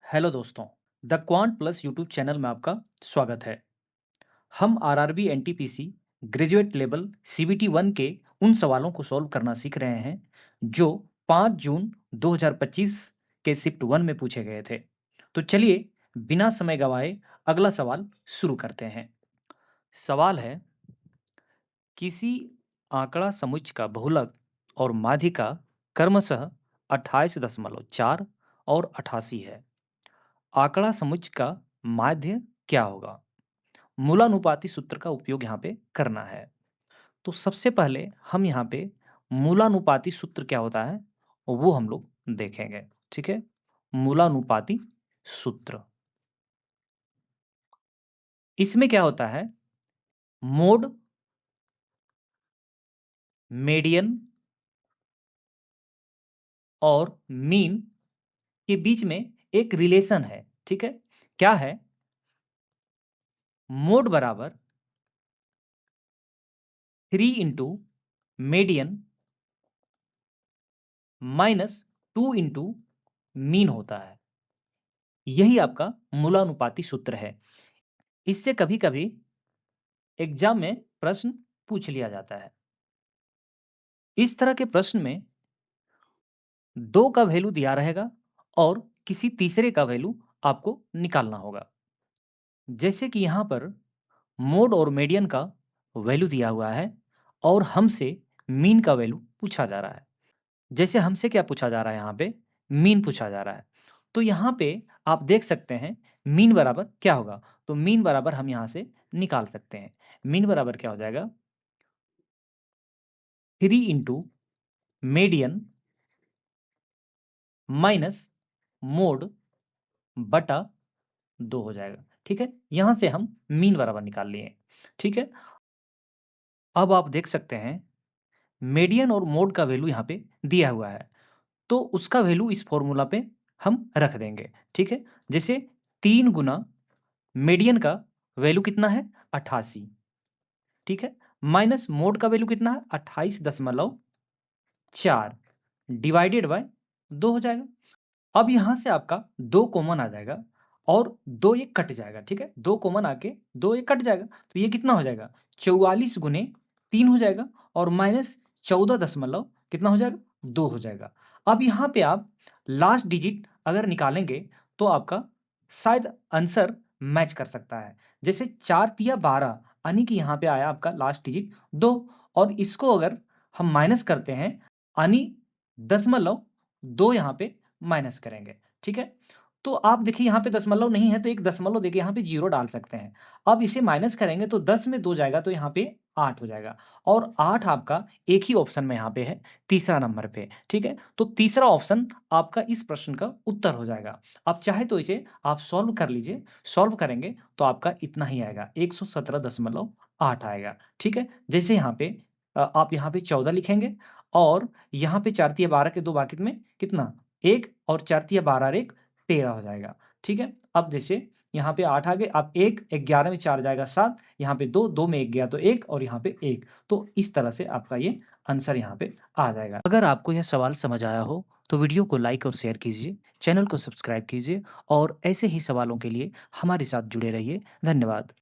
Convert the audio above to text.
Hello दोस्तों, the quant plus YouTube channel में आपका स्वागत है। हम RRB NTPC graduate level CBT 1 के उन सवालों को सॉल्व करना सीख रहे हैं जो 5 जून 2025 के शिफ्ट 1 में पूछे गए थे। तो चलिए बिना समय गवाए अगला सवाल शुरू करते हैं। सवाल है, किसी आंकड़ा समुच्चय का बहुलक और माध्यिका क्रमशः 28.4 और 88 है। आंकड़ा समुच्चय का माध्य क्या होगा? मूलानुपाती सूत्र का उपयोग यहाँ पे करना है। तो सबसे पहले हम यहाँ पे मूलानुपाती सूत्र क्या होता है वो हम लोग देखेंगे। ठीक है, मूलानुपाती सूत्र, इसमें क्या होता है, मोड, मीडियन और मीन के बीच में एक रिलेशन है। ठीक है, क्या है? मोड बराबर 3 into median minus 2 into mean होता है। यही आपका मूलानुपाती सूत्र है। इससे कभी कभी एग्जाम में प्रश्न पूछ लिया जाता है। इस तरह के प्रश्न में 2 का वैल्यू दिया रहेगा और किसी तीसरे का वैल्यू आपको निकालना होगा। जैसे कि यहाँ पर मोड और मीडियन का वैल्यू दिया हुआ है और हमसे मीन का वैल्यू पूछा जा रहा है। जैसे हमसे क्या पूछा जा रहा है, यहाँ पे मीन पूछा जा रहा है। तो यहाँ पे आप देख सकते हैं मीन बराबर क्या होगा। तो मीन बराबर हम यहाँ से निकाल सकते हैं। मीन बराबर क्या हो जाएगा, 3 इंटू मीडियन माइनस मोड बटा 2 हो जाएगा। ठीक है, यहां से हम मीन बराबर निकाल लिए। ठीक है, अब आप देख सकते हैं मीडियन और मोड का वैल्यू यहाँ पे दिया हुआ है, तो उसका वैल्यू इस फॉर्मूला पे हम रख देंगे। ठीक है, जैसे 3 गुना मीडियन का वैल्यू कितना है, 88। ठीक है, माइनस मोड का वैल्यू कितना है, 28.4 डिवाइडेड बाय 2 हो जाएगा। अब यहां से आपका 2 कॉमन आ जाएगा और 2 ये कट जाएगा। ठीक है, 2 कॉमन आके 2 ये कट जाएगा, तो ये कितना हो जाएगा, 44 गुने 3 हो जाएगा और माइनस 14 दशमलव कितना हो जाएगा, 2 हो जाएगा। अब यहाँ पे आप लास्ट डिजिट अगर निकालेंगे तो आपका शायद आंसर मैच कर सकता है। जैसे 4 तिया 12 यानी कि यहाँ पे आया आपका लास्ट डिजिट 2, और इसको अगर हम माइनस करते हैं यानी 0.2 यहाँ पे माइनस करेंगे। ठीक है, तो आप देखिए यहाँ पे दशमलव नहीं है तो एक दशमलव देके यहाँ पे 0 डाल सकते हैं। अब इसे माइनस करेंगे तो 10 में 2 जाएगा तो यहाँ पे 8 हो जाएगा, और 8 आपका एक ही ऑप्शन में यहाँ पे है, तीसरा नंबर पे। ठीक है, तो तीसरा ऑप्शन आपका इस प्रश्न का उत्तर हो जाएगा। आप चाहे तो इसे आप सॉल्व कर लीजिए। सॉल्व करेंगे तो आपका इतना ही आएगा, 117.8 आएगा। ठीक है, जैसे यहाँ पे आप यहाँ पे 14 लिखेंगे और यहाँ पे 4 तिया 12 के 2 बाकी में कितना, 1 और 4 तिया 12 एक 13 हो जाएगा। ठीक है, अब जैसे यहाँ पे 8 आ गए, अब 1 11 में 4 जाएगा 7, यहाँ पे 2 2 में 1 गया तो 1 और यहाँ पे 1, तो इस तरह से आपका ये आंसर यहाँ पे आ जाएगा। अगर आपको यह सवाल समझ आया हो तो वीडियो को लाइक और शेयर कीजिए, चैनल को सब्सक्राइब कीजिए और ऐसे ही सवालों के लिए हमारे साथ जुड़े रहिए। धन्यवाद।